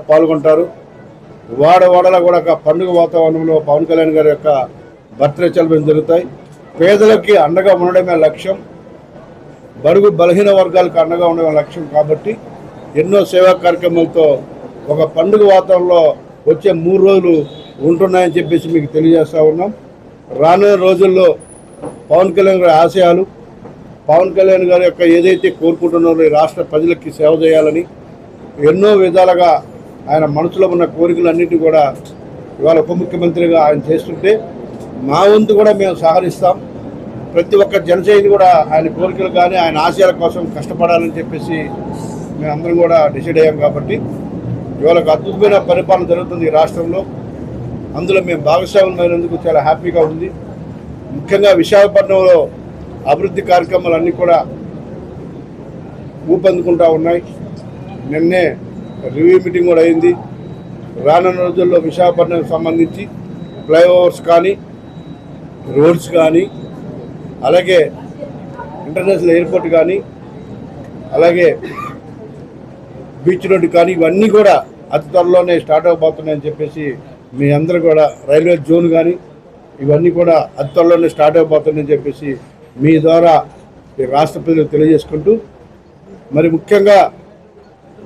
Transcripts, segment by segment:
పాల్గొంటారు. వాడవాడలో కూడా ఒక పండుగ వాతావరణంలో పవన్ కళ్యాణ్ గారి యొక్క బర్త్డే సెలబ్రేషన్ జరుగుతాయి. పేదలకి అండగా ఉండడమే లక్ష్యం, బడుగు బలహీన వర్గాలకు అండగా ఉండడమే లక్ష్యం. కాబట్టి ఎన్నో సేవా కార్యక్రమాలతో ఒక పండుగ వాతావరణంలో వచ్చే 3 రోజులు ఉంటున్నాయని చెప్పేసి మీకు తెలియజేస్తూ ఉన్నాం. రానున్న రోజుల్లో పవన్ కళ్యాణ్ గారి ఆశయాలు, పవన్ కళ్యాణ్ గారి యొక్క ఏదైతే కోరుకుంటున్నారో ఈ రాష్ట్ర ప్రజలకి సేవ చేయాలని ఎన్నో విధాలుగా ఆయన మనసులో ఉన్న కోరికలన్నింటినీ కూడా ఇవాళ ఉప ముఖ్యమంత్రిగా ఆయన చేస్తుంటే మా వంతు కూడా మేము సహకరిస్తాం. ప్రతి ఒక్క జనసేన కూడా ఆయన కోరికలు కానీ ఆయన ఆశయాల కోసం కష్టపడాలని చెప్పేసి మేమందరం కూడా డిసైడ్ అయ్యాం. కాబట్టి ఇవాళ ఒక అద్భుతమైన పరిపాలన జరుగుతుంది ఈ రాష్ట్రంలో. అందులో మేము భాగస్వామ్యమైనందుకు చాలా హ్యాపీగా ఉంది. ముఖ్యంగా విశాఖపట్నంలో అభివృద్ధి కార్యక్రమాలన్నీ కూడా ఊపందుకుంటూ ఉన్నాయి. నిన్నే రివ్యూ మీటింగ్ కూడా అయింది. రానున్న రోజుల్లో విశాఖపట్నంకి సంబంధించి ఫ్లైఓవర్స్ కానీ, రోడ్స్ కానీ, అలాగే ఇంటర్నేషనల్ ఎయిర్పోర్ట్ కానీ, అలాగే బీచ్ రోడ్డు కానీ ఇవన్నీ కూడా అతి త్వరలోనే స్టార్ట్ అవబోతున్నాయని చెప్పేసి మీ అందరూ కూడా రైల్వే జోన్ కానీ ఇవన్నీ కూడా అతి త్వరలోనే స్టార్ట్ అయిపోతుందని చెప్పేసి మీ ద్వారా ఈ రాష్ట్ర ప్రజలకు తెలియజేసుకుంటూ, మరి ముఖ్యంగా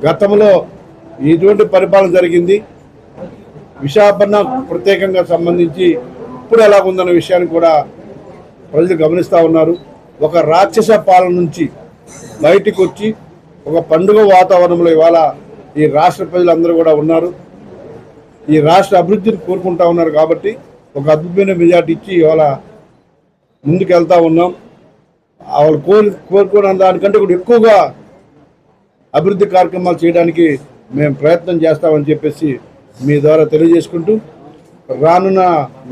గతంలో ఇటువంటి పరిపాలన జరిగింది. విశాఖపట్నం ప్రత్యేకంగా సంబంధించి ఇప్పుడు ఎలాగుందన్న విషయాన్ని కూడా ప్రజలు గమనిస్తూ ఉన్నారు. ఒక రాక్షస పాలన నుంచి బయటికి వచ్చి ఒక పండుగ వాతావరణంలో ఇవాళ ఈ రాష్ట్ర ప్రజలందరూ కూడా ఉన్నారు. ఈ రాష్ట్ర అభివృద్ధిని కోరుకుంటా ఉన్నారు. కాబట్టి ఒక అద్భుతమైన మెజార్టీ ఇచ్చి ఇవాళ ముందుకు వెళ్తూ ఉన్నాం. వాళ్ళు కోరుకున్న దానికంటే కూడా ఎక్కువగా అభివృద్ధి కార్యక్రమాలు చేయడానికి మేము ప్రయత్నం చేస్తామని చెప్పేసి మీ ద్వారా తెలియజేసుకుంటూ, రానున్న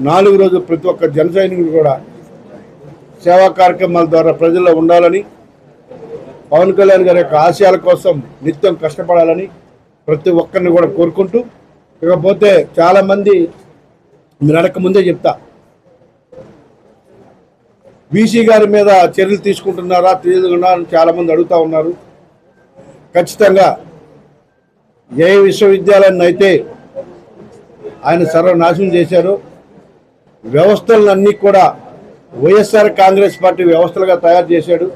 4 రోజులు ప్రతి ఒక్క జన సైనికులు కూడా సేవా కార్యక్రమాల ద్వారా ప్రజల్లో ఉండాలని, పవన్ కళ్యాణ్ గారి యొక్క ఆశయాల కోసం నిత్యం కష్టపడాలని ప్రతి ఒక్కరిని కూడా కోరుకుంటూ, ఇకపోతే చాలామంది మీరు అడగక ముందే చెప్తా, బీసీ గారి మీద చర్యలు తీసుకుంటున్నారా తీసుకున్నారా అని చాలామంది అడుగుతూ ఉన్నారు. ఖచ్చితంగా ఏ విశ్వవిద్యాలయాన్ని అయితే ఆయన సర్వనాశనం చేశారో, వ్యవస్థలన్నీ కూడా వైఎస్ఆర్ కాంగ్రెస్ పార్టీ వ్యవస్థలుగా తయారు చేశాడు.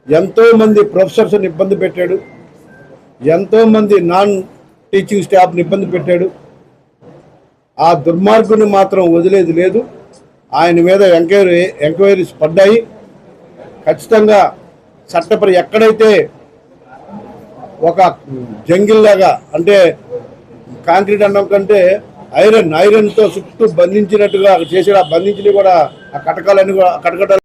ఎంతోమంది ప్రొఫెసర్స్ని ఇబ్బంది పెట్టాడు, ఎంతోమంది నాన్ టీచింగ్ స్టాఫ్ని ఇబ్బంది పెట్టాడు. ఆ దుర్మార్గుని మాత్రం వదిలేది లేదు. ఆయన మీద ఎంక్వైరీస్ పడ్డాయి. ఖచ్చితంగా చట్టపరి ఎక్కడైతే ఒక జంగిల్లాగా, అంటే కాంక్రీట్ అన్నం కంటే ఐరన్తో చుట్టూ బంధించినట్టుగా చేసి ఆ బంధించినవి కూడా ఆ కటకాలన్నీ కూడా